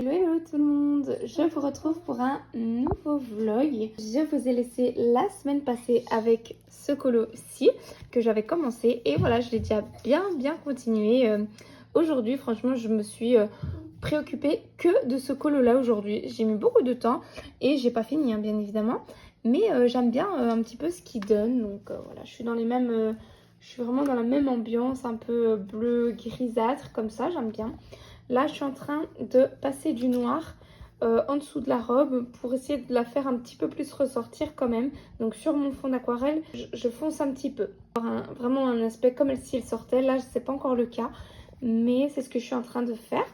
Hello hello tout le monde, je vous retrouve pour un nouveau vlog. Je vous ai laissé la semaine passée avec ce colo-ci que j'avais commencé et voilà, je l'ai déjà bien continué. Aujourd'hui franchement je me suis préoccupée que de ce colo là aujourd'hui. J'ai mis beaucoup de temps et j'ai pas fini bien évidemment, mais j'aime bien un petit peu ce qu'il donne. Donc voilà, je suis dans les mêmes, je suis vraiment dans la même ambiance, un peu bleu grisâtre comme ça, j'aime bien. Là, je suis en train de passer du noir en dessous de la robe pour essayer de la faire un petit peu plus ressortir quand même. Donc sur mon fond d'aquarelle, je fonce un petit peu. Vraiment un aspect comme si elle sortait. Là, c'est pas encore le cas, mais c'est ce que je suis en train de faire.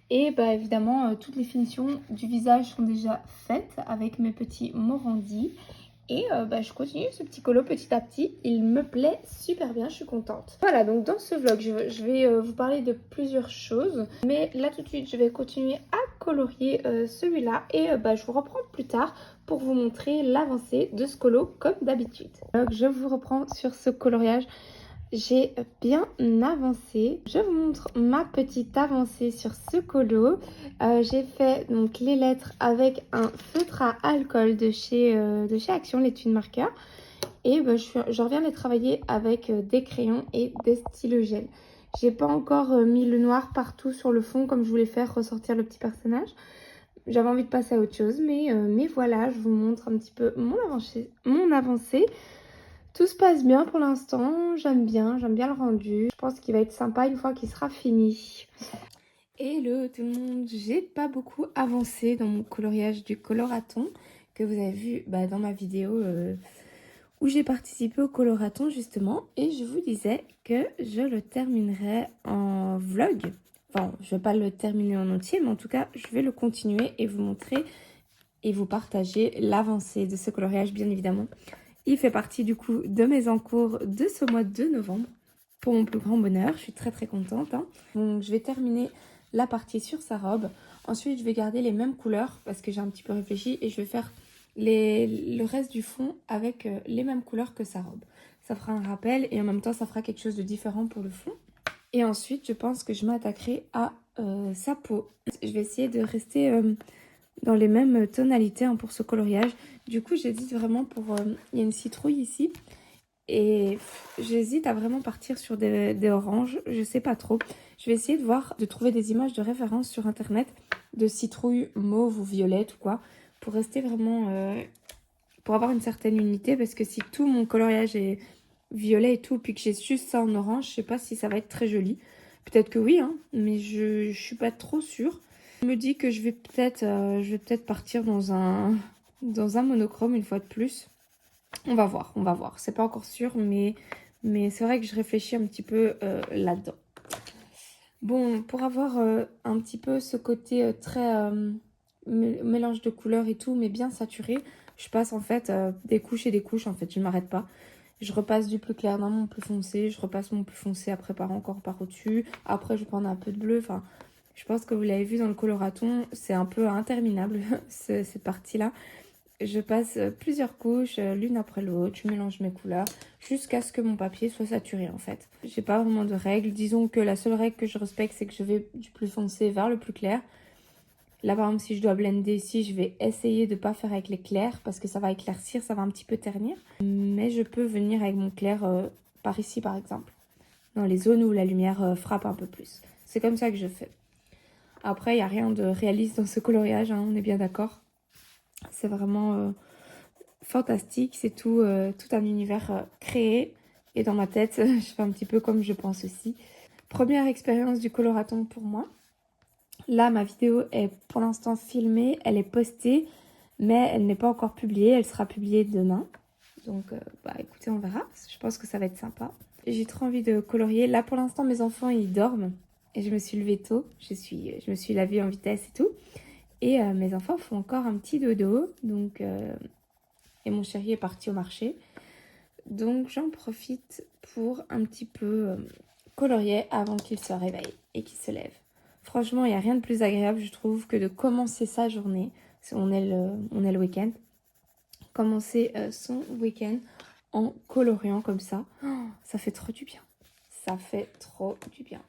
Et bah évidemment, toutes les finitions du visage sont déjà faites avec mes petits Morandi. Et bah, je continue ce petit colo petit à petit. Il me plaît super bien, je suis contente. Voilà, donc dans ce vlog, je vais vous parler de plusieurs choses. Mais là tout de suite, je vais continuer à colorier celui-là. Et bah, je vous reprends plus tard pour vous montrer l'avancée de ce colo comme d'habitude. Donc je vous reprends sur ce coloriage. J'ai bien avancé. Je vous montre ma petite avancée sur ce colo. J'ai fait donc les lettres avec un feutre à alcool de chez Action, l'étui de marqueur. Et je reviens les travailler avec des crayons et des stylos gel. J'ai pas encore mis le noir partout sur le fond comme je voulais faire ressortir le petit personnage. J'avais envie de passer à autre chose, mais voilà, je vous montre un petit peu mon avancée. Tout se passe bien pour l'instant, j'aime bien le rendu. Je pense qu'il va être sympa une fois qu'il sera fini. Hello tout le monde, j'ai pas beaucoup avancé dans mon coloriage du coloraton que vous avez vu dans ma vidéo où j'ai participé au coloraton justement. Et je vous disais que je le terminerai en vlog. Enfin, je vais pas le terminer en entier, mais en tout cas, je vais le continuer et vous montrer et vous partager l'avancée de ce coloriage bien évidemment. Il fait partie du coup de mes encours de ce mois de novembre. Pour mon plus grand bonheur, je suis très contente. Donc je vais terminer la partie sur sa robe. Ensuite, je vais garder les mêmes couleurs parce que j'ai un petit peu réfléchi. Et je vais faire le reste du fond avec les mêmes couleurs que sa robe. Ça fera un rappel et en même temps, ça fera quelque chose de différent pour le fond. Et ensuite, je pense que je m'attaquerai à sa peau. Je vais essayer de rester dans les mêmes tonalités pour ce coloriage. Du coup, j'hésite vraiment pour... il y a une citrouille ici. Et j'hésite à vraiment partir sur des oranges. Je sais pas trop. Je vais essayer de trouver des images de référence sur internet de citrouille mauve ou violette ou quoi. Pour rester vraiment... pour avoir une certaine unité. Parce que si tout mon coloriage est violet et tout, puis que j'ai juste ça en orange, je sais pas si ça va être très joli. Peut-être que oui, mais je suis pas trop sûre. Je me dis que je vais peut-être partir dans un monochrome une fois de plus. On va voir. C'est pas encore sûr, mais c'est vrai que je réfléchis un petit peu là-dedans. Bon, pour avoir un petit peu ce côté très mélange de couleurs et tout, mais bien saturé, je passe en fait des couches et des couches, en fait, je ne m'arrête pas. Je repasse du plus clair dans mon plus foncé, je repasse mon plus foncé après par encore par au-dessus. Après, je prends un peu de bleu, enfin... Je pense que vous l'avez vu dans le coloraton, c'est un peu interminable cette partie-là. Je passe plusieurs couches l'une après l'autre, je mélange mes couleurs jusqu'à ce que mon papier soit saturé en fait. J'ai pas vraiment de règles, disons que la seule règle que je respecte c'est que je vais du plus foncé vers le plus clair. Là par exemple si je dois blender ici, je vais essayer de pas faire avec les clairs parce que ça va éclaircir, ça va un petit peu ternir. Mais je peux venir avec mon clair par ici par exemple, dans les zones où la lumière frappe un peu plus. C'est comme ça que je fais. Après, il n'y a rien de réaliste dans ce coloriage, on est bien d'accord. C'est vraiment fantastique, c'est tout un univers créé. Et dans ma tête, je fais un petit peu comme je pense aussi. Première expérience du coloraton pour moi. Là, ma vidéo est pour l'instant filmée, elle est postée, mais elle n'est pas encore publiée. Elle sera publiée demain. Donc, écoutez, on verra. Je pense que ça va être sympa. J'ai trop envie de colorier. Là, pour l'instant, mes enfants, ils dorment. Et je me suis levée tôt. Je me suis lavée en vitesse et tout. Et mes enfants font encore un petit dodo. Donc, et mon chéri est parti au marché. Donc, j'en profite pour un petit peu colorier avant qu'il se réveille et qu'il se lève. Franchement, il n'y a rien de plus agréable, je trouve, que de commencer sa journée. On est le week-end. Commencer son week-end en coloriant comme ça. Oh, ça fait trop du bien. Ça fait trop du bien.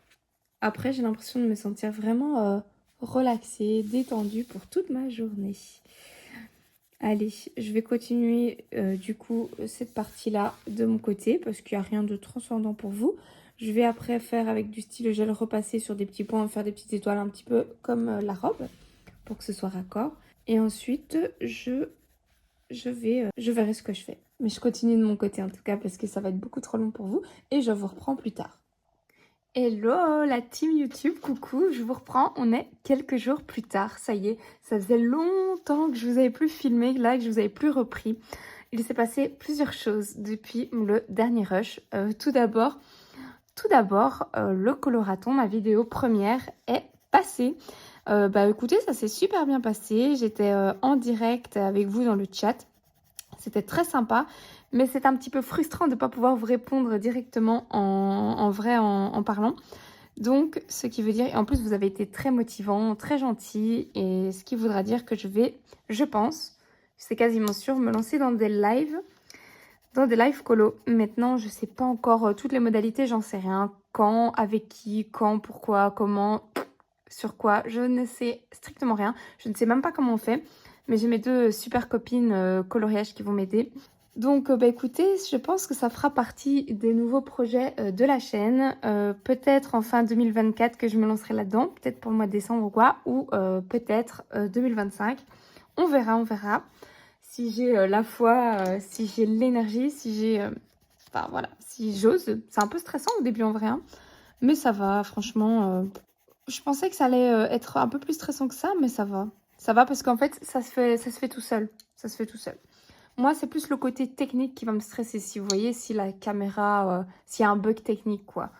Après, j'ai l'impression de me sentir vraiment relaxée, détendue pour toute ma journée. Allez, je vais continuer du coup cette partie-là de mon côté parce qu'il n'y a rien de transcendant pour vous. Je vais après faire avec du stylo gel, repasser sur des petits points, faire des petites étoiles un petit peu comme la robe pour que ce soit raccord. Et ensuite, je verrai ce que je fais. Mais je continue de mon côté en tout cas parce que ça va être beaucoup trop long pour vous et je vous reprends plus tard. Hello la team YouTube, coucou, je vous reprends, on est quelques jours plus tard, ça y est, ça faisait longtemps que je vous avais plus filmé, là que je vous avais plus repris. Il s'est passé plusieurs choses depuis le dernier rush. Tout d'abord, le coloraton, ma vidéo première est passée. Écoutez, ça s'est super bien passé, j'étais en direct avec vous dans le chat. C'était très sympa, mais c'est un petit peu frustrant de ne pas pouvoir vous répondre directement en vrai, en parlant. Donc, ce qui veut dire, et en plus vous avez été très motivant, très gentil, et ce qui voudra dire que je pense, c'est quasiment sûr, me lancer dans des lives colo. Maintenant, je ne sais pas encore toutes les modalités, j'en sais rien. Quand, avec qui, quand, pourquoi, comment, sur quoi, je ne sais strictement rien. Je ne sais même pas comment on fait. Mais j'ai mes deux super copines coloriage qui vont m'aider. Donc écoutez, je pense que ça fera partie des nouveaux projets de la chaîne. Peut-être en fin 2024 que je me lancerai là-dedans. Peut-être pour le mois de décembre ou quoi. Ou peut-être 2025. On verra, on verra. Si j'ai la foi, si j'ai l'énergie, si j'ai... Enfin voilà, si j'ose. C'est un peu stressant au début en vrai. Hein. Mais ça va, franchement. Je pensais que ça allait être un peu plus stressant que ça, mais ça va. Ça va parce qu'en fait, ça se fait tout seul. Ça se fait tout seul. Moi, c'est plus le côté technique qui va me stresser. Si vous voyez, si la caméra... s'il y a un bug technique, quoi.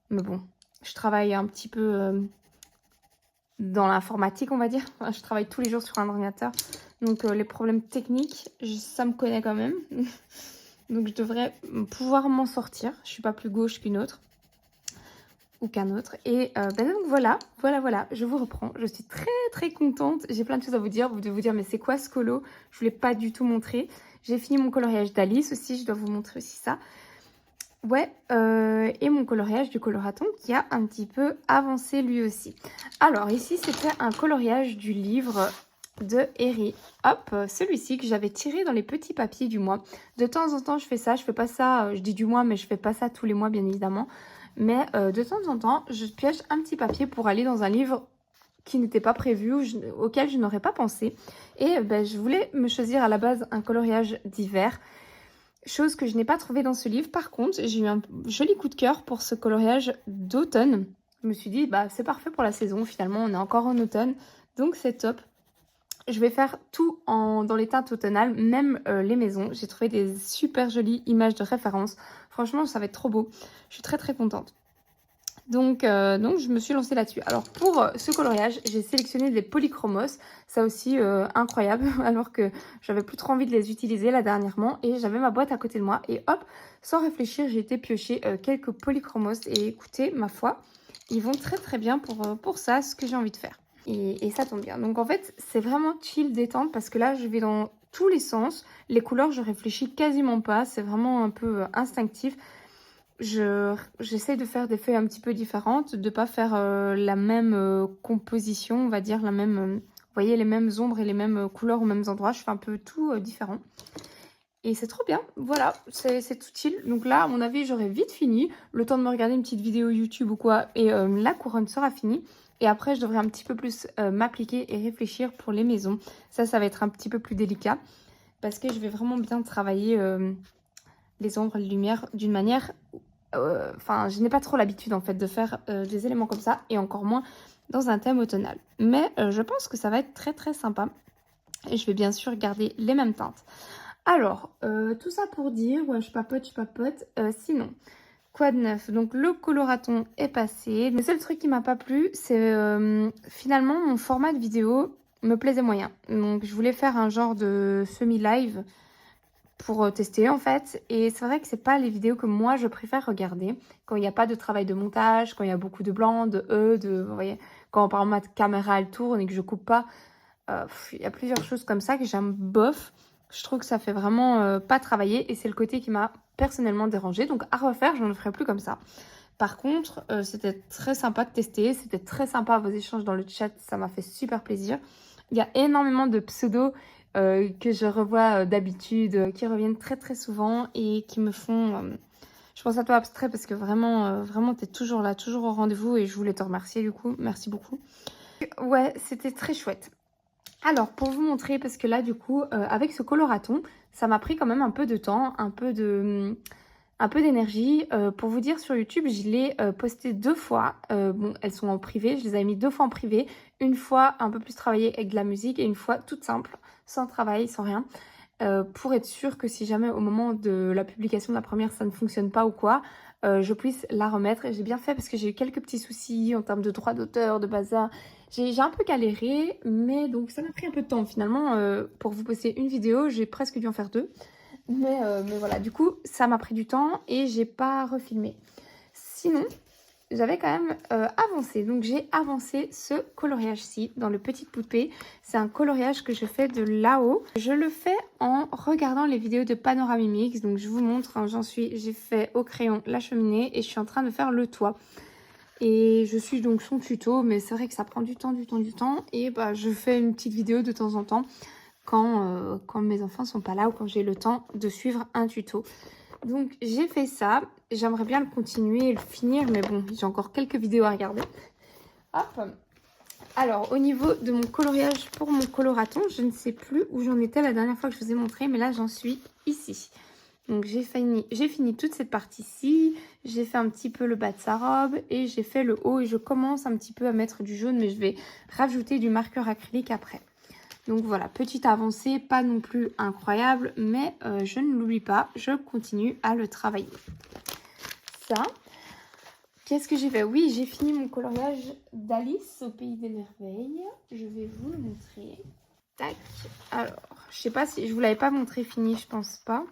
Mais bon, je travaille un petit peu dans l'informatique, on va dire. Enfin, je travaille tous les jours sur un ordinateur. Donc, les problèmes techniques, ça me connaît quand même. Donc, je devrais pouvoir m'en sortir. Je suis pas plus gauche qu'une autre. Ou qu'un autre. Et donc voilà, je vous reprends. Je suis très très contente. J'ai plein de choses à vous dire. Vous devez vous dire, mais c'est quoi ce colo? Je ne vous l'ai pas du tout montré. J'ai fini mon coloriage d'Alice aussi, je dois vous montrer aussi ça. Ouais, et mon coloriage du coloraton qui a un petit peu avancé lui aussi. Alors ici, c'était un coloriage du livre de Harry. Hop, celui-ci que j'avais tiré dans les petits papiers du mois. De temps en temps, je fais ça. Je fais pas ça, je dis du mois, mais je fais pas ça tous les mois, bien évidemment. Mais de temps en temps, je pioche un petit papier pour aller dans un livre qui n'était pas prévu, auquel je n'aurais pas pensé. Et je voulais me choisir à la base un coloriage d'hiver, chose que je n'ai pas trouvé dans ce livre. Par contre, j'ai eu un joli coup de cœur pour ce coloriage d'automne. Je me suis dit, c'est parfait pour la saison, finalement, on est encore en automne, donc c'est top. Je vais faire tout dans les teintes automnales, même les maisons. J'ai trouvé des super jolies images de référence. Franchement, ça va être trop beau. Je suis très très contente. Donc je me suis lancée là-dessus. Alors pour ce coloriage, j'ai sélectionné des polychromos. Ça aussi, incroyable. Alors que j'avais plus trop envie de les utiliser là dernièrement. Et j'avais ma boîte à côté de moi. Et hop, sans réfléchir, j'ai été piocher quelques polychromos. Et écoutez, ma foi, ils vont très très bien pour ça, ce que j'ai envie de faire. Et ça tombe bien. Donc en fait, c'est vraiment chill, détente, parce que là, je vais dans tous les sens. Les couleurs, je réfléchis quasiment pas. C'est vraiment un peu instinctif. J'essaie de faire des feuilles un petit peu différentes, de pas faire la même composition, on va dire, la même... vous voyez, les mêmes ombres et les mêmes couleurs aux mêmes endroits. Je fais un peu tout différent. Et c'est trop bien, voilà, c'est tout chill. Donc là, à mon avis, j'aurai vite fini. Le temps de me regarder une petite vidéo YouTube ou quoi. Et la couronne sera finie. Et après, je devrais un petit peu plus m'appliquer et réfléchir pour les maisons. Ça va être un petit peu plus délicat. Parce que je vais vraiment bien travailler les ombres et les lumières d'une manière... Enfin, je n'ai pas trop l'habitude en fait de faire des éléments comme ça. Et encore moins dans un thème automnal. Mais je pense que ça va être très très sympa. Et je vais bien sûr garder les mêmes teintes. Alors, tout ça pour dire, ouais, je papote, sinon, quoi de neuf? Donc, le coloraton est passé. Le seul truc qui m'a pas plu, c'est finalement, mon format de vidéo me plaisait moyen. Donc, je voulais faire un genre de semi-live pour tester, en fait. Et c'est vrai que c'est pas les vidéos que moi, je préfère regarder. Quand il n'y a pas de travail de montage, quand il y a beaucoup de blanc, vous voyez, quand par exemple, ma caméra, elle tourne et que je coupe pas. Il y a plusieurs choses comme ça que j'aime bof. Je trouve que ça fait vraiment pas travailler et c'est le côté qui m'a personnellement dérangée. Donc à refaire, je ne le ferai plus comme ça. Par contre, c'était très sympa de tester, c'était très sympa vos échanges dans le chat, ça m'a fait super plaisir. Il y a énormément de pseudos que je revois d'habitude, qui reviennent très très souvent et qui me font... je pense à toi Abstrait parce que vraiment, vraiment t'es toujours là, toujours au rendez-vous et je voulais te remercier du coup, merci beaucoup. Ouais, c'était très chouette. Alors, pour vous montrer, parce que là, du coup, avec ce coloraton, ça m'a pris quand même un peu de temps, un peu d'énergie. Pour vous dire, sur YouTube, je l'ai posté 2 fois. Bon, elles sont en privé, je les avais mis 2 fois en privé. Une fois un peu plus travaillée avec de la musique et une fois toute simple, sans travail, sans rien. Pour être sûre que si jamais au moment de la publication de la première, ça ne fonctionne pas ou quoi, je puisse la remettre. Et j'ai bien fait parce que j'ai eu quelques petits soucis en termes de droits d'auteur, de bazar. J'ai un peu galéré, mais donc ça m'a pris un peu de temps finalement. Pour vous poster une vidéo, j'ai presque dû en faire 2. Mais voilà, du coup, ça m'a pris du temps et j'ai pas refilmé. Sinon, j'avais quand même avancé. Donc, j'ai avancé ce coloriage-ci dans le Petite Poupée. C'est un coloriage que je fais de là-haut. Je le fais en regardant les vidéos de Panoramimix. Donc, je vous montre, hein, j'ai fait au crayon la cheminée et je suis en train de faire le toit. Et je suis donc son tuto, mais c'est vrai que ça prend du temps. Et bah, je fais une petite vidéo de temps en temps quand mes enfants sont pas là ou quand j'ai le temps de suivre un tuto. Donc j'ai fait ça, j'aimerais bien le continuer et le finir, mais bon, j'ai encore quelques vidéos à regarder. Hop. Alors au niveau de mon coloriage pour mon coloraton, je ne sais plus où j'en étais la dernière fois que je vous ai montré, mais là j'en suis ici. Donc j'ai fini toute cette partie-ci, j'ai fait un petit peu le bas de sa robe et j'ai fait le haut et je commence un petit peu à mettre du jaune, mais je vais rajouter du marqueur acrylique après. Donc voilà, petite avancée, pas non plus incroyable, mais je ne l'oublie pas, je continue à le travailler. Ça, qu'est-ce que j'ai fait? Oui, j'ai fini mon coloriage d'Alice au Pays des Merveilles. Je vais vous le montrer. Tac. Alors, je sais pas si je vous l'avais pas montré fini, je pense pas.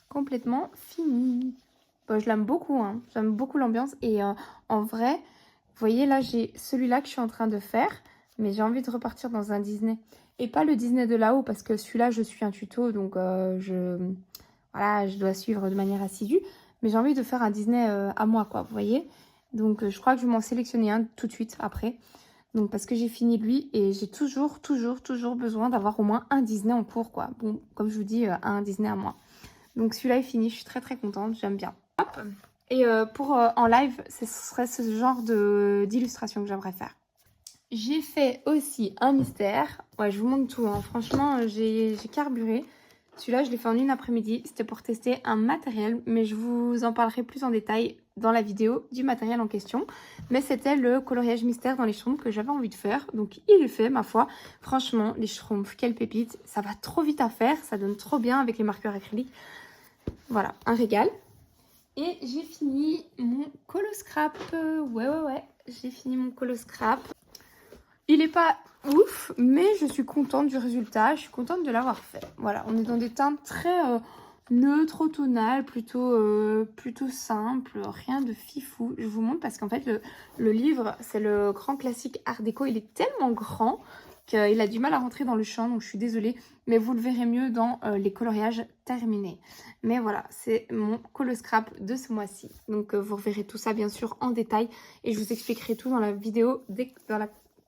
Complètement fini. Bon, je l'aime beaucoup, hein. J'aime beaucoup l'ambiance. Et en vrai, vous voyez là, j'ai celui-là que je suis en train de faire. Mais j'ai envie de repartir dans un Disney. Et pas le Disney de là-haut, parce que celui-là, je suis un tuto, donc voilà, je dois suivre de manière assidue. Mais j'ai envie de faire un Disney à moi, quoi, vous voyez. Donc je crois que je vais m'en sélectionner un tout de suite après. Donc parce que j'ai fini lui et j'ai toujours besoin d'avoir au moins un Disney en cours, quoi. Bon, comme je vous dis, un Disney à moi. Donc celui-là est fini, je suis très contente, j'aime bien. Hop. Et pour en live, ce serait ce genre d'illustration que j'aimerais faire. J'ai fait aussi un mystère. Ouais, je vous montre tout, hein. Franchement, j'ai carburé. Celui-là, je l'ai fait en une après-midi. C'était pour tester un matériel, mais je vous en parlerai plus en détail dans la vidéo du matériel en question. Mais c'était le coloriage mystère dans les schtroumpfs que j'avais envie de faire. Donc, il est fait, ma foi. Franchement, les schtroumpfs, quelle pépite. Ça va trop vite à faire. Ça donne trop bien avec les marqueurs acryliques. Voilà, un régal. Et j'ai fini mon coloscrap. Ouais. J'ai fini mon coloscrap. Il n'est pas ouf, mais je suis contente du résultat. Je suis contente de l'avoir fait. Voilà, on est dans des teintes très neutres, tonales, plutôt simples. Rien de fifou. Je vous montre parce qu'en fait, le livre, c'est le grand classique Art déco. Il est tellement grand qu'il a du mal à rentrer dans le champ. Donc, je suis désolée. Mais vous le verrez mieux dans les coloriages terminés. Mais voilà, c'est mon coloscrap de ce mois-ci. Donc, vous reverrez tout ça, bien sûr, en détail. Et je vous expliquerai tout dans la vidéo,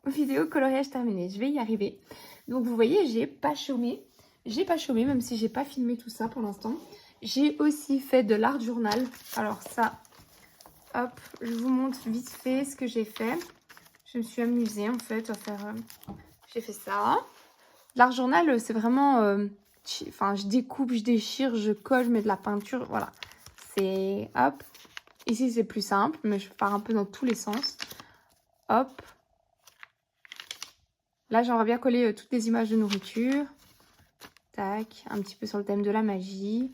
vidéo coloriage terminé. Je vais y arriver. Donc vous voyez, j'ai pas chômé, même si j'ai pas filmé tout ça pour l'instant. J'ai aussi fait de l'art journal. Alors ça, hop, je vous montre vite fait ce que j'ai fait. Je me suis amusée en fait à faire... j'ai fait ça. L'art journal, c'est vraiment... enfin, je découpe, je déchire, je colle, je mets de la peinture. Voilà. C'est... Hop. Ici, c'est plus simple, mais je pars un peu dans tous les sens. Hop. Là, j'aimerais bien coller toutes les images de nourriture. Tac, un petit peu sur le thème de la magie.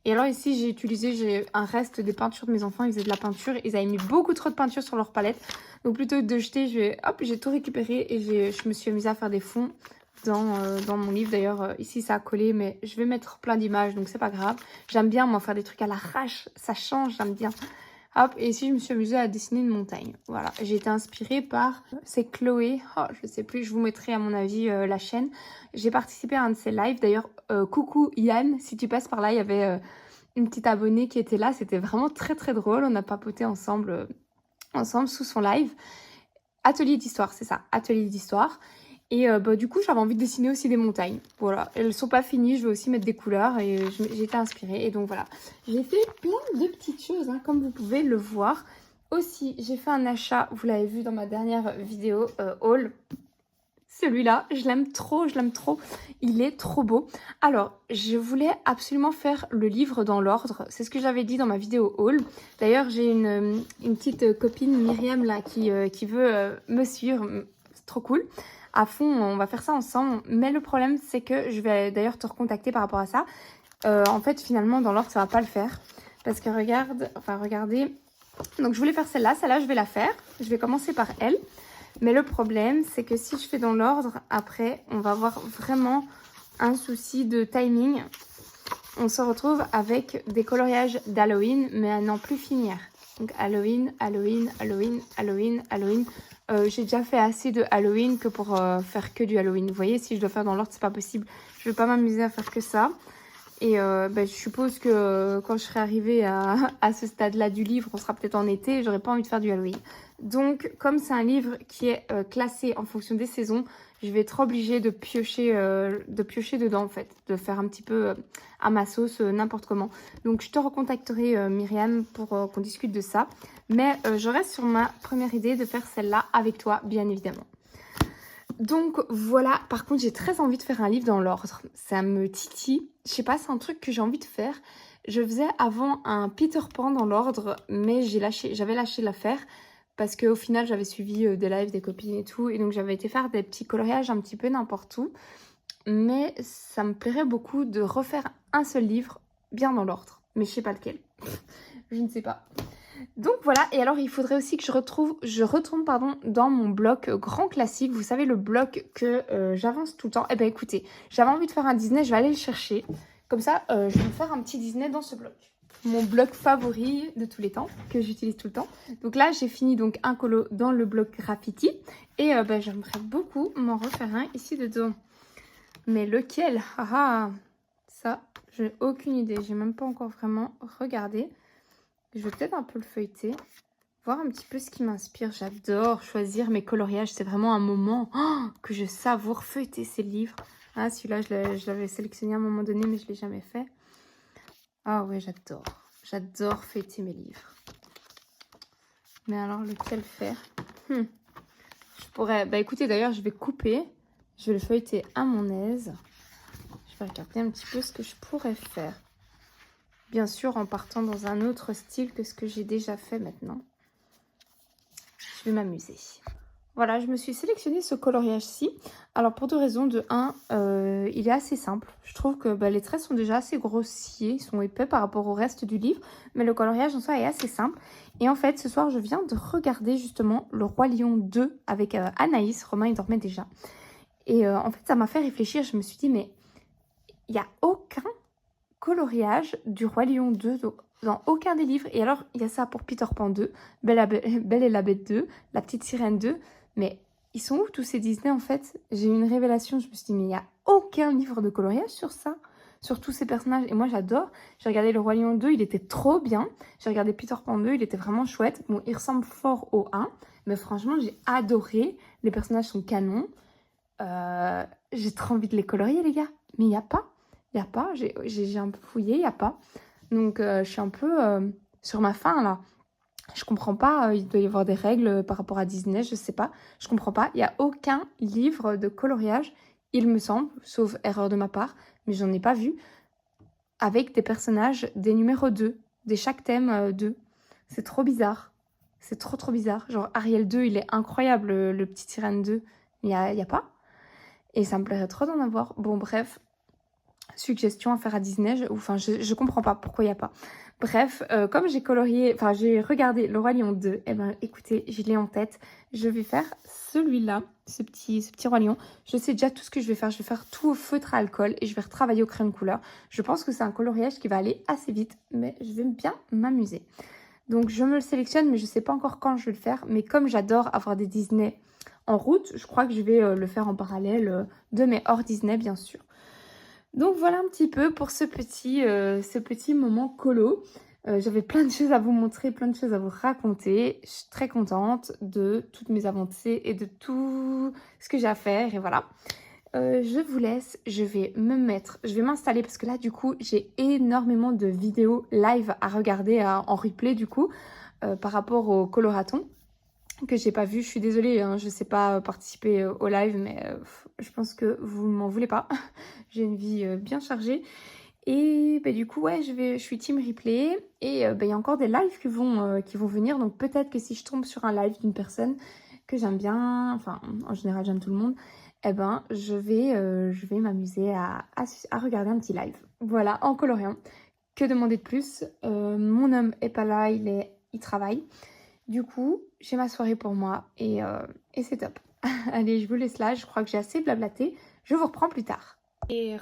Et alors ici, j'ai un reste des peintures de mes enfants. Ils faisaient de la peinture. Ils avaient mis beaucoup trop de peinture sur leur palette. Donc plutôt que de jeter, j'ai tout récupéré. Et je me suis amusée à faire des fonds dans mon livre. D'ailleurs, ici, ça a collé. Mais je vais mettre plein d'images, donc c'est pas grave. J'aime bien, moi, faire des trucs à l'arrache. Ça change, j'aime bien. Hop, et ici je me suis amusée à dessiner une montagne. Voilà, j'ai été inspirée par... C'est Chloé, oh, je sais plus, je vous mettrai à mon avis la chaîne. J'ai participé à un de ses lives. D'ailleurs, coucou Yann, si tu passes par là, il y avait une petite abonnée qui était là. C'était vraiment très très drôle. On a papoté ensemble sous son live. Atelier d'histoire, c'est ça, atelier d'histoire. Et du coup, j'avais envie de dessiner aussi des montagnes. Voilà, elles sont pas finies, je vais aussi mettre des couleurs et j'ai été inspirée. Et donc voilà, j'ai fait plein de petites choses, hein, comme vous pouvez le voir. Aussi, j'ai fait un achat, vous l'avez vu dans ma dernière vidéo haul. Celui-là, je l'aime trop, il est trop beau. Alors, je voulais absolument faire le livre dans l'ordre, c'est ce que j'avais dit dans ma vidéo haul. D'ailleurs, j'ai une petite copine, Myriam, là, qui veut me suivre, c'est trop cool. À fond, on va faire ça ensemble, mais le problème, c'est que je vais d'ailleurs te recontacter par rapport à ça. En fait, finalement, dans l'ordre, ça va pas le faire, parce que regardez, donc je voulais faire celle-là, je vais la faire, je vais commencer par elle. Mais le problème, c'est que si je fais dans l'ordre, après, on va avoir vraiment un souci de timing. On se retrouve avec des coloriages d'Halloween, mais à n'en plus finir. Donc Halloween, Halloween, Halloween, Halloween, Halloween. J'ai déjà fait assez de Halloween que pour faire que du Halloween. Vous voyez, si je dois faire dans l'ordre, c'est pas possible. Je vais pas m'amuser à faire que ça. Et je suppose que quand je serai arrivée à ce stade-là du livre, on sera peut-être en été, j'aurai pas envie de faire du Halloween. Donc, comme c'est un livre qui est classé en fonction des saisons, je vais être obligée de piocher dedans, en fait. De faire un petit peu à ma sauce, n'importe comment. Donc, je te recontacterai, Myriam, pour qu'on discute de ça. Mais je reste sur ma première idée de faire celle-là avec toi, bien évidemment. Donc voilà, par contre j'ai très envie de faire un livre dans l'ordre, ça me titille, je sais pas, c'est un truc que j'ai envie de faire. Je faisais avant un Peter Pan dans l'ordre, mais j'avais lâché l'affaire parce qu'au final j'avais suivi des lives des copines et tout, et donc j'avais été faire des petits coloriages un petit peu n'importe où. Mais ça me plairait beaucoup de refaire un seul livre bien dans l'ordre, mais je sais pas lequel, je ne sais pas. Donc voilà, et alors il faudrait aussi que je retourne dans mon bloc grand classique. Vous savez, le bloc que j'avance tout le temps. Eh bien écoutez, j'avais envie de faire un Disney, je vais aller le chercher. Comme ça, je vais me faire un petit Disney dans ce bloc. Mon bloc favori de tous les temps, que j'utilise tout le temps. Donc là, j'ai fini donc un colo dans le bloc graffiti. Et j'aimerais beaucoup m'en refaire un ici dedans. Mais lequel? Ça, je n'ai aucune idée. J'ai même pas encore vraiment regardé. Je vais peut-être un peu le feuilleter, voir un petit peu ce qui m'inspire. J'adore choisir mes coloriages. C'est vraiment un moment que je savoure feuilleter ces livres. Ah, celui-là, je l'avais sélectionné à un moment donné, mais je ne l'ai jamais fait. Ah ouais, j'adore. J'adore feuilleter mes livres. Mais alors, lequel faire? Je pourrais... écoutez, d'ailleurs, je vais couper. Je vais le feuilleter à mon aise. Je vais regarder un petit peu ce que je pourrais faire. Bien sûr, en partant dans un autre style que ce que j'ai déjà fait maintenant. Je vais m'amuser. Voilà, je me suis sélectionné ce coloriage-ci. Alors, pour deux raisons. De un, il est assez simple. Je trouve que les traits sont déjà assez grossiers. Ils sont épais par rapport au reste du livre. Mais le coloriage en soi est assez simple. Et en fait, ce soir, je viens de regarder justement Le Roi Lion 2 avec Anaïs. Romain, il dormait déjà. Et en fait, ça m'a fait réfléchir. Je me suis dit, mais il n'y a aucun coloriage du Roi Lion 2 dans aucun des livres. Et alors, il y a ça pour Peter Pan 2, Belle et la Bête 2, La Petite Sirène 2. Mais ils sont où tous ces Disney en fait? J'ai eu une révélation, je me suis dit, mais il n'y a aucun livre de coloriage sur ça, sur tous ces personnages. Et moi, j'adore. J'ai regardé Le Roi Lion 2, il était trop bien. J'ai regardé Peter Pan 2, il était vraiment chouette. Bon, il ressemble fort au 1, mais franchement, j'ai adoré. Les personnages sont canons. J'ai trop envie de les colorier, les gars. Mais il n'y a pas. Il n'y a pas, j'ai un peu fouillé, il n'y a pas. Donc, je suis un peu sur ma faim, là. Je comprends pas, il doit y avoir des règles par rapport à Disney, je sais pas. Je comprends pas, il n'y a aucun livre de coloriage, il me semble, sauf erreur de ma part, mais j'en ai pas vu, avec des personnages des numéros 2, des chaque thème 2. C'est trop bizarre. C'est trop bizarre. Genre, Ariel 2, il est incroyable, le petit Sirène 2, mais il y a pas. Et ça me plairait trop d'en avoir. Bon, bref. Suggestion à faire à Disney, je comprends pas pourquoi il n'y a pas. Bref, comme j'ai regardé Le Roi Lion 2, eh ben écoutez, je l'ai en tête. Je vais faire celui-là, ce petit Roi Lion. Je sais déjà tout ce que je vais faire. Je vais faire tout au feutre à alcool et je vais retravailler au crayon de couleur. Je pense que c'est un coloriage qui va aller assez vite, mais je vais bien m'amuser. Donc je me le sélectionne, mais je sais pas encore quand je vais le faire. Mais comme j'adore avoir des Disney en route, je crois que je vais le faire en parallèle de mes hors Disney, bien sûr. Donc voilà un petit peu pour ce petit moment colo. J'avais plein de choses à vous montrer, plein de choses à vous raconter. Je suis très contente de toutes mes avancées et de tout ce que j'ai à faire et voilà. Je vous laisse, je vais m'installer parce que là du coup j'ai énormément de vidéos live à regarder en replay du coup par rapport au coloraton que j'ai pas vu. Je suis désolée, hein, je sais pas participer au live mais je pense que vous m'en voulez pas. J'ai une vie bien chargée. Et bah, du coup, ouais, je suis team replay. Et bah, il y a encore des lives qui vont venir. Donc peut-être que si je tombe sur un live d'une personne que j'aime bien, enfin en général j'aime tout le monde, eh ben je vais m'amuser à regarder un petit live. Voilà, en coloriant. Que demander de plus? Mon homme est pas là, il travaille. Du coup, j'ai ma soirée pour moi et c'est top. Allez, je vous laisse là. Je crois que j'ai assez blablaté. Je vous reprends plus tard. Et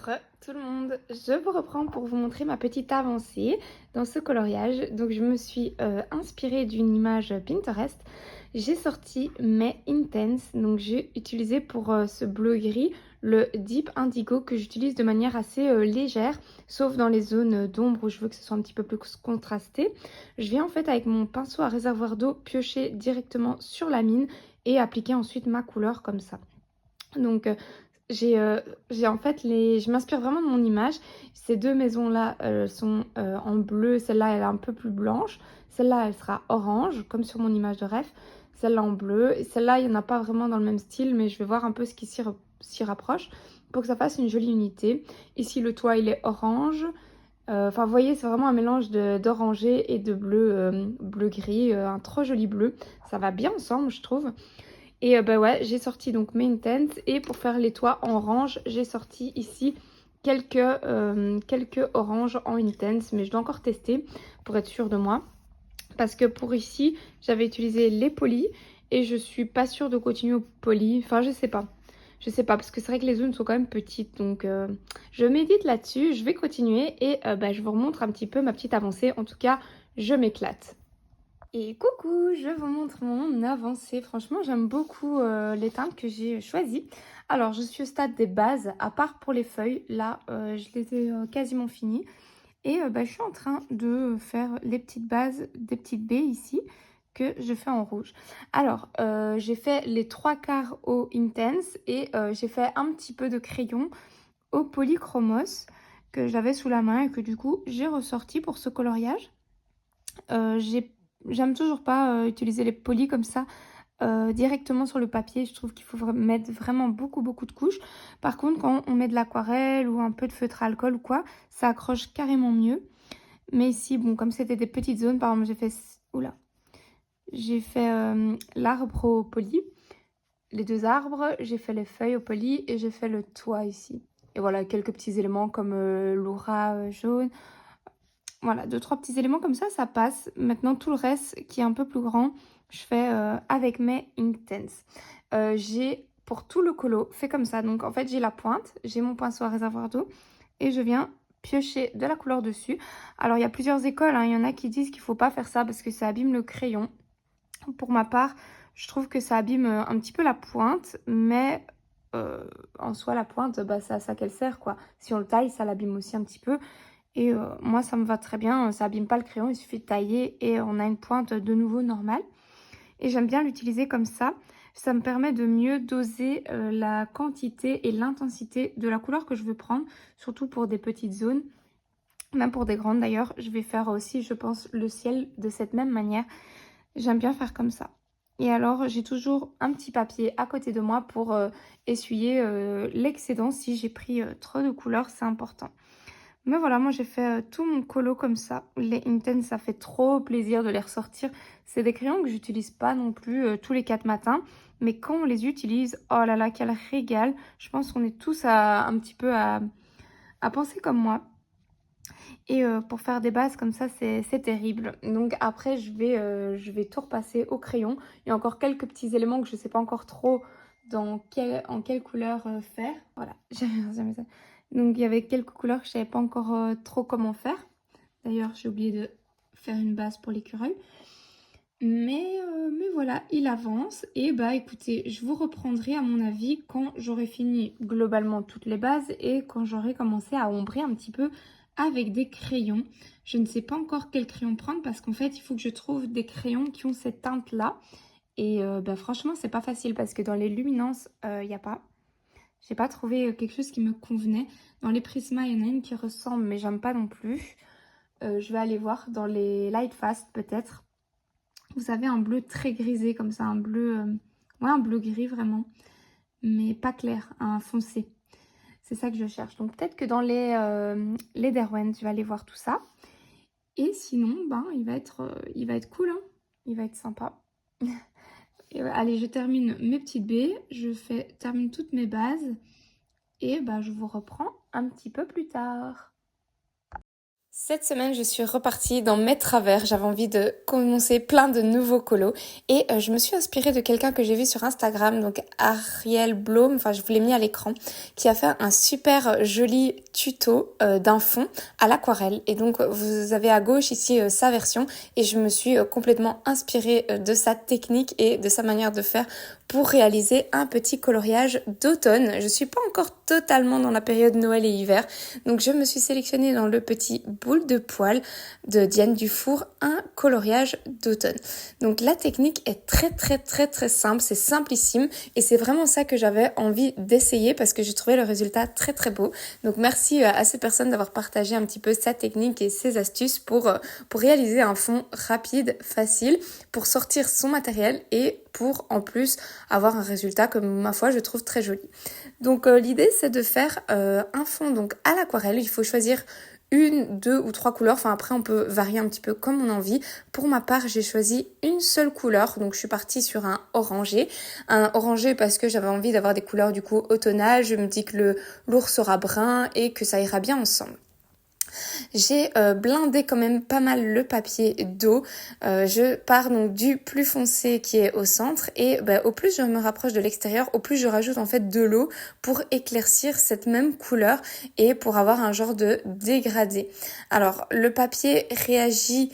tout le monde, je vous reprends pour vous montrer ma petite avancée dans ce coloriage. Donc je me suis inspirée d'une image Pinterest. J'ai sorti mes Intense, donc j'ai utilisé pour ce bleu gris le Deep Indigo que j'utilise de manière assez légère, sauf dans les zones d'ombre où je veux que ce soit un petit peu plus contrasté. Je viens en fait avec mon pinceau à réservoir d'eau piocher directement sur la mine et appliquer ensuite ma couleur comme ça. Donc j'ai en fait je m'inspire vraiment de mon image. Ces deux maisons-là sont en bleu. Celle-là, elle est un peu plus blanche. Celle-là, elle sera orange, comme sur mon image de rêve. Celle-là en bleu. Et celle-là, il n'y en a pas vraiment dans le même style, mais je vais voir un peu ce qui s'y rapproche pour que ça fasse une jolie unité. Ici, le toit, il est orange. Enfin, vous voyez, c'est vraiment un mélange d'orangé et de bleu-gris. Un trop joli bleu. Ça va bien ensemble, je trouve. Et bah ouais, j'ai sorti donc mes Intense. Et pour faire les toits en orange, j'ai sorti ici quelques oranges en Intense. Mais je dois encore tester pour être sûre de moi. Parce que pour ici, j'avais utilisé les polis. Et je suis pas sûre de continuer au poli. Enfin, je sais pas. Je sais pas, parce que c'est vrai que les zones sont quand même petites. Donc, je médite là-dessus. Je vais continuer. Et bah, je vous remontre un petit peu ma petite avancée. En tout cas, je m'éclate. Et coucou, je vous montre mon avancée. Franchement, j'aime beaucoup les teintes que j'ai choisies. Alors, je suis au stade des bases, à part pour les feuilles. Là, je les ai quasiment finies. Et bah, je suis en train de faire les petites bases, des petites baies ici, que je fais en rouge. Alors, j'ai fait les trois quarts au Intense et j'ai fait un petit peu de crayon au Polychromos que j'avais sous la main et que du coup, j'ai ressorti pour ce coloriage. J'aime toujours pas utiliser les polis comme ça directement sur le papier. Je trouve qu'il faut mettre vraiment beaucoup de couches. Par contre, quand on met de l'aquarelle ou un peu de feutre à alcool ou quoi, ça accroche carrément mieux. Mais ici, bon, comme c'était des petites zones, par exemple, j'ai fait l'arbre au poli, les deux arbres, j'ai fait les feuilles au poli et j'ai fait le toit ici. Et voilà, quelques petits éléments comme l'aura jaune. Voilà, deux, trois petits éléments comme ça passe. Maintenant, tout le reste qui est un peu plus grand, je fais avec mes Intense. J'ai, pour tout le colo, fait comme ça. Donc, en fait, j'ai la pointe, j'ai mon pinceau à réservoir d'eau et je viens piocher de la couleur dessus. Alors, il y a plusieurs écoles, hein. Il y en a qui disent qu'il ne faut pas faire ça parce que ça abîme le crayon. Pour ma part, je trouve que ça abîme un petit peu la pointe, mais en soi, la pointe, bah, c'est à ça qu'elle sert, quoi. Si on le taille, ça l'abîme aussi un petit peu. Et moi, ça me va très bien. Ça abîme pas le crayon. Il suffit de tailler et on a une pointe de nouveau normale. Et j'aime bien l'utiliser comme ça. Ça me permet de mieux doser la quantité et l'intensité de la couleur que je veux prendre. Surtout pour des petites zones. Même pour des grandes d'ailleurs. Je vais faire aussi, je pense, le ciel de cette même manière. J'aime bien faire comme ça. Et alors, j'ai toujours un petit papier à côté de moi pour essuyer l'excédent. Si j'ai pris trop de couleurs, c'est important. Mais voilà, moi j'ai fait tout mon colo comme ça. Les Intense, ça fait trop plaisir de les ressortir. C'est des crayons que j'utilise pas non plus tous les 4 matins. Mais quand on les utilise, oh là là, quel régal. Je pense qu'on est tous un petit peu à penser comme moi. Et pour faire des bases comme ça, c'est terrible. Donc après, je vais tout repasser au crayon. Il y a encore quelques petits éléments que je ne sais pas encore trop en quelle couleur faire. Voilà, jamais ça. Donc il y avait quelques couleurs que je ne savais pas encore trop comment faire. D'ailleurs, j'ai oublié de faire une base pour l'écureuil. Mais voilà, il avance. Et bah écoutez, je vous reprendrai à mon avis quand j'aurai fini globalement toutes les bases et quand j'aurai commencé à ombrer un petit peu avec des crayons. Je ne sais pas encore quel crayon prendre parce qu'en fait, il faut que je trouve des crayons qui ont cette teinte-là. Et bah franchement, c'est pas facile parce que dans les luminances, il n'y a pas. J'ai pas trouvé quelque chose qui me convenait. Dans les Prisma, il y en a une qui ressemble, mais j'aime pas non plus. Je vais aller voir dans les Light Fast peut-être. Vous avez un bleu très grisé comme ça, un bleu, ouais, un bleu gris vraiment, mais pas clair, un foncé. C'est ça que je cherche. Donc peut-être que dans les Derwent, je vais aller voir tout ça. Et sinon, ben, il va être cool, hein. Il va être sympa. Et allez, je termine mes petites baies, termine toutes mes bases et ben, je vous reprends un petit peu plus tard. Cette semaine, je suis repartie dans mes travers. J'avais envie de commencer plein de nouveaux colos. Et je me suis inspirée de quelqu'un que j'ai vu sur Instagram, donc Ariel Blom, enfin je vous l'ai mis à l'écran, qui a fait un super joli tuto d'un fond à l'aquarelle. Et donc vous avez à gauche ici sa version. Et je me suis complètement inspirée de sa technique et de sa manière de faire pour réaliser un petit coloriage d'automne. Je suis pas encore totalement dans la période Noël et hiver, donc je me suis sélectionnée dans le petit boule de poil de Diane Dufour, un coloriage d'automne. Donc la technique est très simple, c'est simplissime et c'est vraiment ça que j'avais envie d'essayer parce que j'ai trouvé le résultat très beau. Donc merci à ces personnes d'avoir partagé un petit peu sa technique et ses astuces pour réaliser un fond rapide, facile, pour sortir son matériel et pour en plus avoir un résultat que ma foi je trouve très joli. Donc l'idée c'est de faire un fond donc à l'aquarelle. Il faut choisir une, deux ou trois couleurs, enfin après on peut varier un petit peu comme on a envie. Pour ma part j'ai choisi une seule couleur, donc je suis partie sur un orangé parce que j'avais envie d'avoir des couleurs du coup automnales. Je me dis que l'ours sera brun et que ça ira bien ensemble. J'ai blindé quand même pas mal le papier d'eau. Je pars donc du plus foncé qui est au centre et au plus je me rapproche de l'extérieur, au plus je rajoute en fait de l'eau pour éclaircir cette même couleur et pour avoir un genre de dégradé. Alors le papier réagit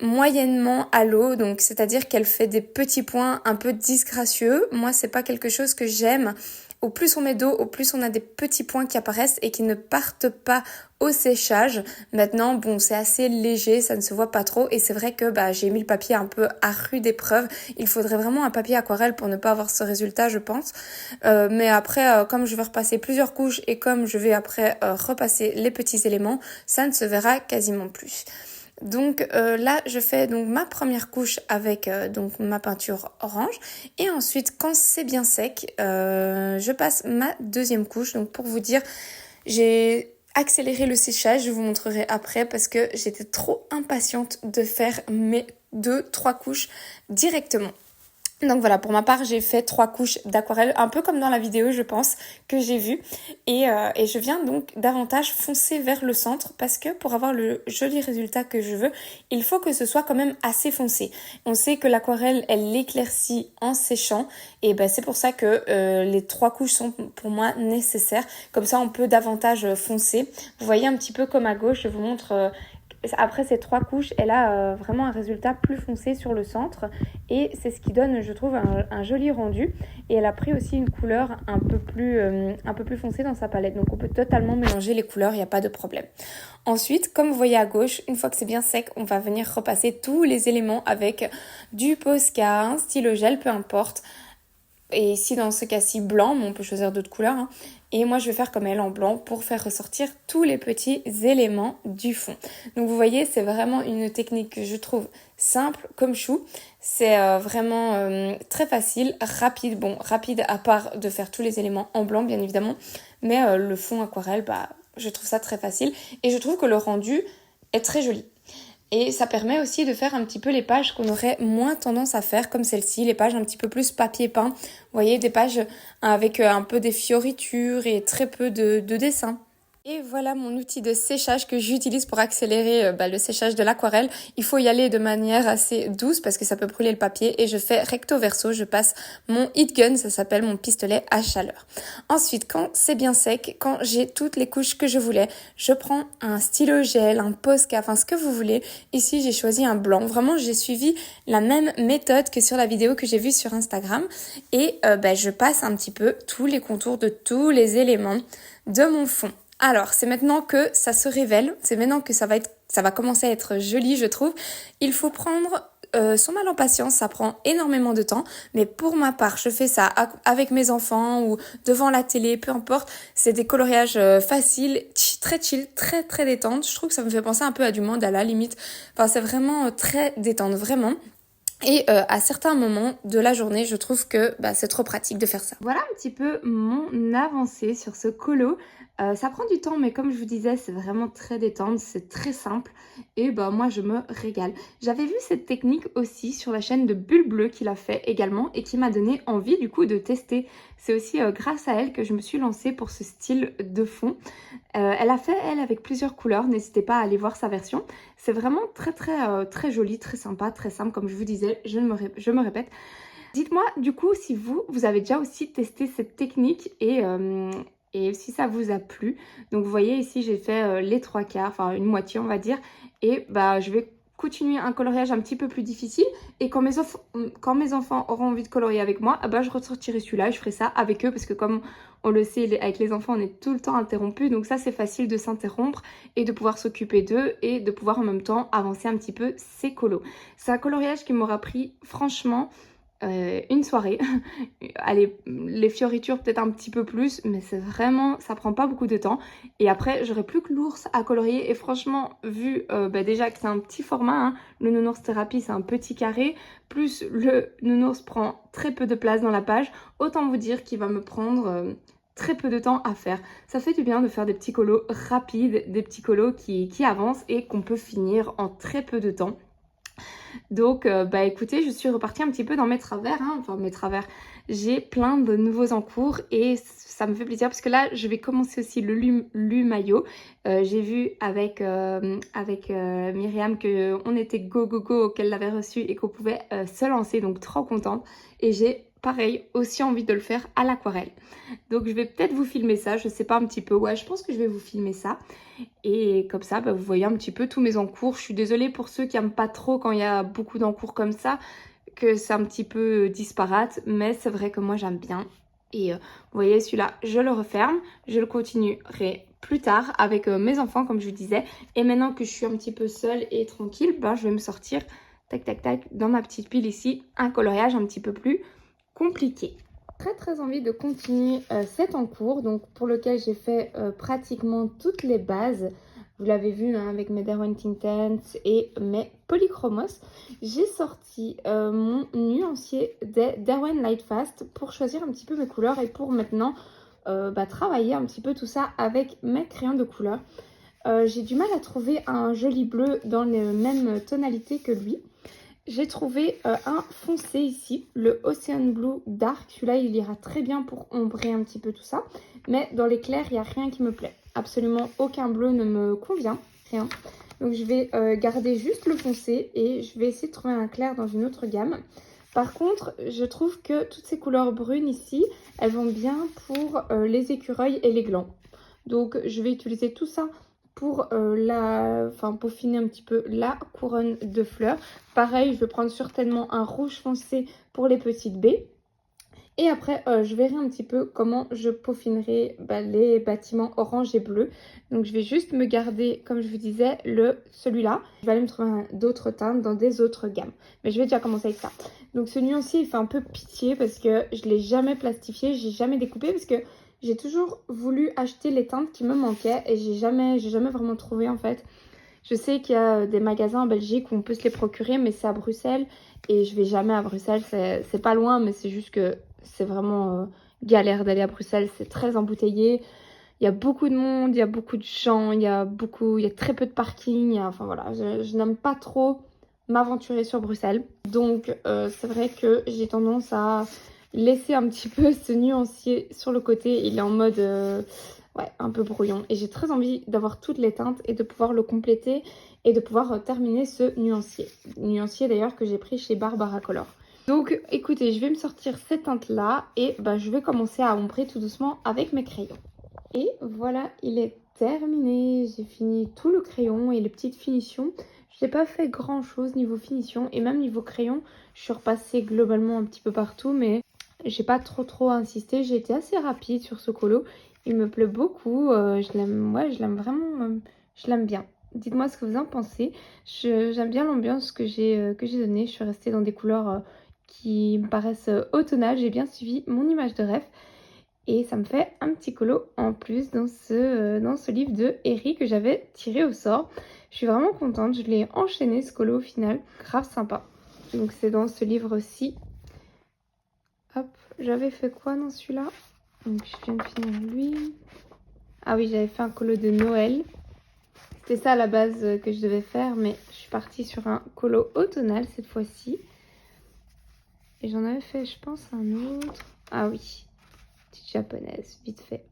moyennement à l'eau, donc c'est-à-dire qu'elle fait des petits points un peu disgracieux. Moi c'est pas quelque chose que j'aime. Au plus on met d'eau, au plus on a des petits points qui apparaissent et qui ne partent pas au séchage. Maintenant, bon, c'est assez léger, ça ne se voit pas trop et c'est vrai que j'ai mis le papier un peu à rude épreuve. Il faudrait vraiment un papier aquarelle pour ne pas avoir ce résultat, je pense. Mais après, comme je vais repasser plusieurs couches et comme je vais après repasser les petits éléments, ça ne se verra quasiment plus. Donc là je fais donc ma première couche avec donc ma peinture orange et ensuite quand c'est bien sec je passe ma deuxième couche. Donc pour vous dire, j'ai accéléré le séchage, je vous montrerai après parce que j'étais trop impatiente de faire mes 2-3 couches directement. Donc voilà, pour ma part, j'ai fait 3 couches d'aquarelle, un peu comme dans la vidéo, je pense, que j'ai vue. Et je viens donc davantage foncer vers le centre parce que pour avoir le joli résultat que je veux, il faut que ce soit quand même assez foncé. On sait que l'aquarelle, elle l'éclaircit en séchant et c'est pour ça que les 3 couches sont pour moi nécessaires. Comme ça, on peut davantage foncer. Vous voyez un petit peu comme à gauche, je vous montre... Après ces 3 couches, elle a vraiment un résultat plus foncé sur le centre et c'est ce qui donne, je trouve, un joli rendu. Et elle a pris aussi une couleur un peu plus foncée dans sa palette. Donc on peut totalement mélanger les couleurs, il n'y a pas de problème. Ensuite, comme vous voyez à gauche, une fois que c'est bien sec, on va venir repasser tous les éléments avec du Posca, un stylo gel, peu importe. Et ici, dans ce cas-ci, blanc, mais on peut choisir d'autres couleurs, hein. Et moi, je vais faire comme elle en blanc pour faire ressortir tous les petits éléments du fond. Donc, vous voyez, c'est vraiment une technique que je trouve simple comme chou. C'est vraiment très facile, rapide. Bon, rapide à part de faire tous les éléments en blanc, bien évidemment. Mais le fond aquarelle, je trouve ça très facile. Et je trouve que le rendu est très joli. Et ça permet aussi de faire un petit peu les pages qu'on aurait moins tendance à faire, comme celle-ci, les pages un petit peu plus papier peint. Vous voyez, des pages avec un peu des fioritures et très peu de dessins. Et voilà mon outil de séchage que j'utilise pour accélérer le séchage de l'aquarelle. Il faut y aller de manière assez douce parce que ça peut brûler le papier et je fais recto verso, je passe mon heat gun, ça s'appelle mon pistolet à chaleur. Ensuite, quand c'est bien sec, quand j'ai toutes les couches que je voulais, je prends un stylo gel, un Posca, enfin ce que vous voulez. Ici, j'ai choisi un blanc. Vraiment, j'ai suivi la même méthode que sur la vidéo que j'ai vue sur Instagram et je passe un petit peu tous les contours de tous les éléments de mon fond. Alors, c'est maintenant que ça se révèle, c'est maintenant que ça va commencer à être joli, je trouve. Il faut prendre son mal en patience, ça prend énormément de temps, mais pour ma part, je fais ça avec mes enfants ou devant la télé, peu importe. C'est des coloriages faciles, très chill, très très détente. Je trouve que ça me fait penser un peu à du mandala limite. Enfin, c'est vraiment très détente, vraiment. Et à certains moments de la journée, je trouve que c'est trop pratique de faire ça. Voilà un petit peu mon avancée sur ce colo. Ça prend du temps, mais comme je vous disais, c'est vraiment très détente, c'est très simple. Et moi, je me régale. J'avais vu cette technique aussi sur la chaîne de Bulle Bleue qu'il a fait également et qui m'a donné envie du coup de tester. C'est aussi grâce à elle que je me suis lancée pour ce style de fond. Elle a fait, elle, avec plusieurs couleurs. N'hésitez pas à aller voir sa version. C'est vraiment très, très, très joli, très sympa, très simple. Comme je vous disais, je me répète. Dites-moi, du coup, si vous avez déjà aussi testé cette technique et si ça vous a plu. Donc, vous voyez, ici, j'ai fait les 3/4, enfin une moitié, on va dire. Et je vais continuer un coloriage un petit peu plus difficile. Et quand mes enfants auront envie de colorier avec moi, je ressortirai celui-là et je ferai ça avec eux parce que comme on le sait, avec les enfants, on est tout le temps interrompus. Donc ça, c'est facile de s'interrompre et de pouvoir s'occuper d'eux et de pouvoir en même temps avancer un petit peu ces colos. C'est un coloriage qui m'aura pris, franchement, une soirée. Allez, les fioritures peut-être un petit peu plus, mais c'est vraiment, ça prend pas beaucoup de temps. Et après, j'aurai plus que l'ours à colorier. Et franchement, vu déjà que c'est un petit format, hein, le nounours thérapie, c'est un petit carré, plus le nounours prend très peu de place dans la page, autant vous dire qu'il va me prendre très peu de temps à faire. Ça fait du bien de faire des petits colos rapides, des petits colos qui avancent et qu'on peut finir en très peu de temps. Donc écoutez, je suis repartie un petit peu dans mes travers, hein. Enfin mes travers. J'ai plein de nouveaux en cours et ça me fait plaisir parce que là je vais commencer aussi le Lumayo. J'ai vu avec Myriam qu'on était go, qu'elle l'avait reçu et qu'on pouvait se lancer, donc trop contente. Et j'ai pareil aussi envie de le faire à l'aquarelle. Donc je vais peut-être vous filmer ça, je sais pas un petit peu, ouais je pense que je vais vous filmer ça. Et comme ça, vous voyez un petit peu tous mes encours. Je suis désolée pour ceux qui n'aiment pas trop quand il y a beaucoup d'encours comme ça, que c'est un petit peu disparate, mais c'est vrai que moi j'aime bien. Et vous voyez celui-là, je le referme, je le continuerai plus tard avec mes enfants comme je vous disais. Et maintenant que je suis un petit peu seule et tranquille, je vais me sortir, tac tac tac, dans ma petite pile ici, un coloriage un petit peu plus compliqué. Très envie de continuer cet encours, donc pour lequel j'ai fait pratiquement toutes les bases. Vous l'avez vu hein, avec mes Derwent Tints et mes Polychromos. J'ai sorti mon nuancier des Derwent Lightfast pour choisir un petit peu mes couleurs et pour maintenant travailler un petit peu tout ça avec mes crayons de couleur. J'ai du mal à trouver un joli bleu dans les mêmes tonalités que lui. J'ai trouvé un foncé ici, le Ocean Blue Dark. Celui-là, il ira très bien pour ombrer un petit peu tout ça. Mais dans les clairs, il n'y a rien qui me plaît. Absolument aucun bleu ne me convient, rien. Donc je vais garder juste le foncé et je vais essayer de trouver un clair dans une autre gamme. Par contre, je trouve que toutes ces couleurs brunes ici, elles vont bien pour les écureuils et les glands. Donc je vais utiliser tout ça pour peaufiner un petit peu la couronne de fleurs. Pareil, je vais prendre certainement un rouge foncé pour les petites baies. Et après, je verrai un petit peu comment je peaufinerai les bâtiments orange et bleu. Donc, je vais juste me garder, comme je vous disais, celui-là. Je vais aller me trouver d'autres teintes dans des autres gammes. Mais je vais déjà commencer avec ça. Donc, ce nuancier, il fait un peu pitié parce que je ne l'ai jamais plastifié, j'ai jamais découpé parce que j'ai toujours voulu acheter les teintes qui me manquaient et j'ai jamais vraiment trouvé en fait. Je sais qu'il y a des magasins en Belgique où on peut se les procurer, mais c'est à Bruxelles et je vais jamais à Bruxelles. C'est pas loin, mais c'est juste que c'est vraiment galère d'aller à Bruxelles. C'est très embouteillé. Il y a beaucoup de monde, il y a beaucoup de gens, il y a très peu de parking. Enfin voilà, je n'aime pas trop m'aventurer sur Bruxelles. Donc c'est vrai que j'ai tendance à laisser un petit peu ce nuancier sur le côté. Il est en mode ouais, un peu brouillon. Et j'ai très envie d'avoir toutes les teintes et de pouvoir le compléter et de pouvoir terminer ce nuancier. Nuancier d'ailleurs que j'ai pris chez Barbara Color. Donc écoutez, je vais me sortir cette teinte là et bah, je vais commencer à ombrer tout doucement avec mes crayons. Et voilà, il est terminé. J'ai fini tout le crayon et les petites finitions. Je n'ai pas fait grand chose niveau finition et même niveau crayon, je suis repassée globalement un petit peu partout, mais j'ai pas trop insisté. J'ai été assez rapide sur ce colo. Il me plaît beaucoup. Je l'aime, ouais, je l'aime vraiment. Je l'aime bien. Dites-moi ce que vous en pensez. J'aime bien l'ambiance que j'ai donnée. Je suis restée dans des couleurs qui me paraissent automnales. J'ai bien suivi mon image de rêve. Et ça me fait un petit colo en plus dans ce livre de Harry que j'avais tiré au sort. Je suis vraiment contente, je l'ai enchaîné ce colo au final, grave sympa. Donc c'est dans ce livre-ci. Hop, j'avais fait quoi dans celui-là? Donc je viens de finir lui. Ah oui, j'avais fait un colo de Noël. C'était ça à la base que je devais faire, mais je suis partie sur un colo automnal cette fois-ci. Et j'en avais fait, je pense, un autre. Ah oui, petite japonaise, vite fait.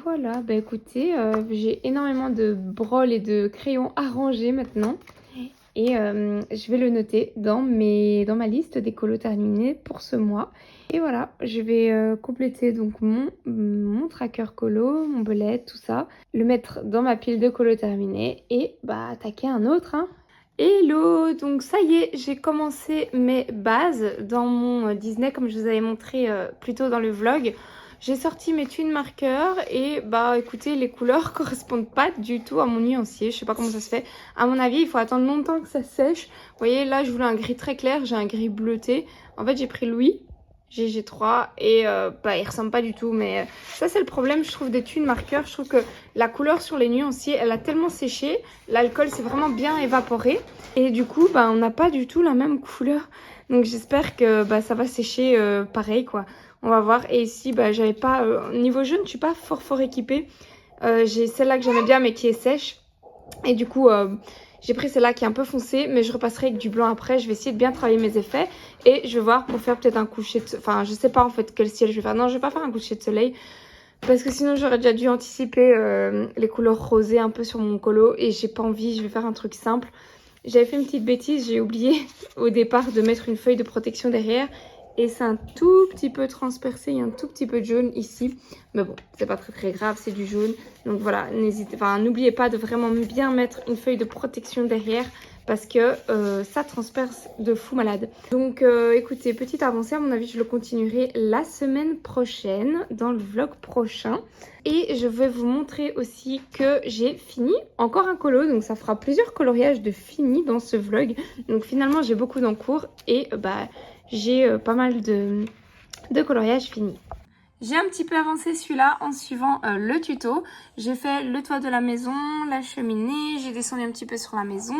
Voilà, bah écoutez, j'ai énormément de brol et de crayons à ranger maintenant. Et je vais le noter dans ma liste des colos terminés pour ce mois. Et voilà, je vais compléter donc mon tracker colo, mon bullet, tout ça. Le mettre dans ma pile de colos terminés et bah attaquer un autre, hein. Hello, donc ça y est, j'ai commencé mes bases dans mon Disney comme je vous avais montré plus tôt dans le vlog. J'ai sorti mes twin markers et bah écoutez, les couleurs correspondent pas du tout à mon nuancier. Je sais pas comment ça se fait. À mon avis, il faut attendre longtemps que ça sèche. Vous voyez, là je voulais un gris très clair, j'ai un gris bleuté. En fait, j'ai pris Louis GG3 et bah il ressemble pas du tout. Mais ça c'est le problème, je trouve, des twin markers. Je trouve que la couleur sur les nuanciers, elle a tellement séché. L'alcool s'est vraiment bien évaporé. Et du coup, bah on n'a pas du tout la même couleur. Donc j'espère que bah, ça va sécher pareil quoi. On va voir. Et ici, bah, j'avais pas... niveau jaune, je suis pas fort équipée. J'ai celle-là que j'aimais bien, mais qui est sèche. Et du coup, j'ai pris celle-là qui est un peu foncée. Mais je repasserai avec du blanc après. Je vais essayer de bien travailler mes effets. Et je vais voir pour faire peut-être un coucher de... Enfin, je sais pas en fait quel ciel je vais faire. Non, je vais pas faire un coucher de soleil. Parce que sinon, j'aurais déjà dû anticiper les couleurs rosées un peu sur mon colo. Et j'ai pas envie. Je vais faire un truc simple. J'avais fait une petite bêtise. J'ai oublié au départ de mettre une feuille de protection derrière. Et c'est un tout petit peu transpercé, il y a un tout petit peu de jaune ici. Mais bon, c'est pas très grave, c'est du jaune. Donc voilà, n'oubliez pas de vraiment bien mettre une feuille de protection derrière parce que ça transperce de fou malade. Donc écoutez, petite avancée, à mon avis je le continuerai la semaine prochaine, dans le vlog prochain. Et je vais vous montrer aussi que j'ai fini encore un colo, donc ça fera plusieurs coloriages de fini dans ce vlog. Donc finalement j'ai beaucoup d'encours et bah j'ai pas mal de coloriages finis. J'ai un petit peu avancé celui-là en suivant le tuto. J'ai fait le toit de la maison, la cheminée, j'ai descendu un petit peu sur la maison.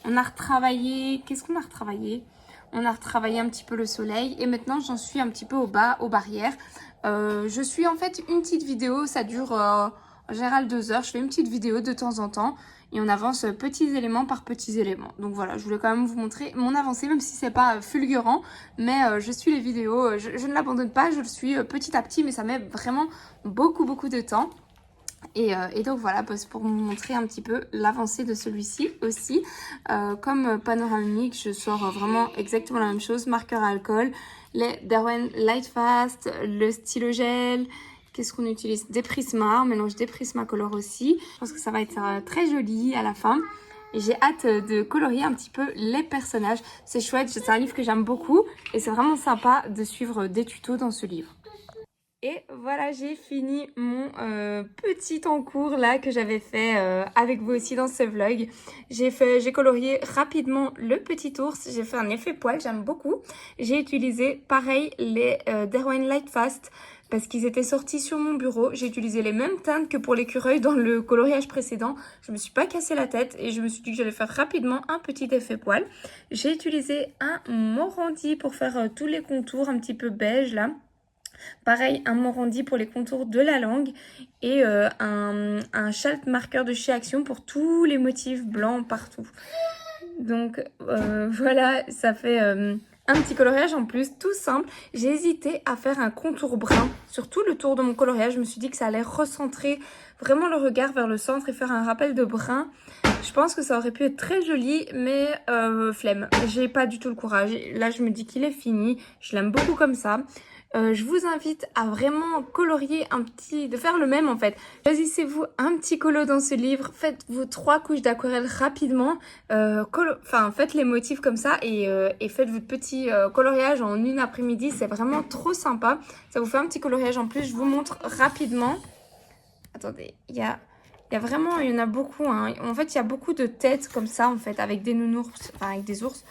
On a retravaillé... Qu'est-ce qu'on a retravaillé? On a retravaillé un petit peu le soleil et maintenant j'en suis un petit peu au bas, aux barrières. Je suis en fait une petite vidéo, ça dure en général 2 heures. Je fais une petite vidéo de temps en temps. Et on avance petits éléments par petits éléments. Donc voilà, je voulais quand même vous montrer mon avancée, même si c'est pas fulgurant. Mais je suis les vidéos, je ne l'abandonne pas, je le suis petit à petit, mais ça met vraiment beaucoup de temps. Et donc voilà, c'est pour vous montrer un petit peu l'avancée de celui-ci aussi. Comme panoramique, je sors vraiment exactement la même chose. Marqueur à alcool, les Derwent Lightfast, le stylo gel. Qu'est-ce qu'on utilise? Des Prisma, mélange des Prismacolor aussi. Je pense que ça va être très joli à la fin. Et j'ai hâte de colorier un petit peu les personnages. C'est chouette, c'est un livre que j'aime beaucoup. Et c'est vraiment sympa de suivre des tutos dans ce livre. Et voilà, j'ai fini mon petit encours là que j'avais fait avec vous aussi dans ce vlog. J'ai colorié rapidement le petit ours. J'ai fait un effet poil, j'aime beaucoup. J'ai utilisé pareil les Derwent Lightfast parce qu'ils étaient sortis sur mon bureau. J'ai utilisé les mêmes teintes que pour l'écureuil dans le coloriage précédent. Je me suis pas cassé la tête et je me suis dit que j'allais faire rapidement un petit effet poil. J'ai utilisé un Morandi pour faire tous les contours un petit peu beige là. Pareil, un Morandi pour les contours de la langue et un chalk marqueur de chez Action pour tous les motifs blancs partout. Donc voilà, ça fait Un petit coloriage en plus, tout simple. J'ai hésité à faire un contour brun sur tout le tour de mon coloriage. Je me suis dit que ça allait recentrer vraiment le regard vers le centre et faire un rappel de brun. Je pense que ça aurait pu être très joli, mais flemme. J'ai pas du tout le courage. Là, je me dis qu'il est fini. Je l'aime beaucoup comme ça. Je vous invite à vraiment colorier de faire le même en fait. Choisissez-vous un petit colo dans ce livre, faites-vous 3 couches d'aquarelle rapidement, faites les motifs comme ça et faites votre petit coloriage en une après-midi, c'est vraiment trop sympa. Ça vous fait un petit coloriage en plus, je vous montre rapidement. Attendez, il y a vraiment, il y en a beaucoup. Hein. En fait, il y a beaucoup de têtes comme ça en fait, avec des nounours, enfin avec des ours.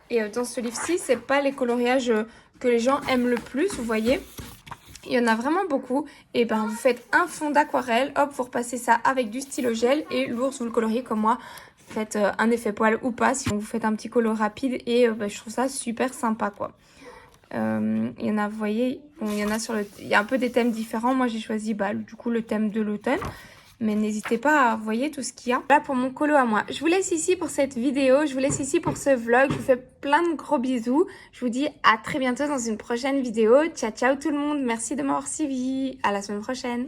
Et dans ce livre-ci, c'est pas les coloriages que les gens aiment le plus, vous voyez. Il y en a vraiment beaucoup. Et ben vous faites un fond d'aquarelle, hop, vous repassez ça avec du stylo gel et l'ours vous le coloriez comme moi. Faites un effet poil ou pas si vous faites un petit colo rapide et je trouve ça super sympa quoi. Il y en a, vous voyez, bon, il y en a il y a un peu des thèmes différents. Moi j'ai choisi du coup le thème de l'automne. Mais n'hésitez pas à voir tout ce qu'il y a. Là pour mon colo à moi. Je vous laisse ici pour cette vidéo. Je vous laisse ici pour ce vlog. Je vous fais plein de gros bisous. Je vous dis à très bientôt dans une prochaine vidéo. Ciao ciao tout le monde. Merci de m'avoir suivi. À la semaine prochaine.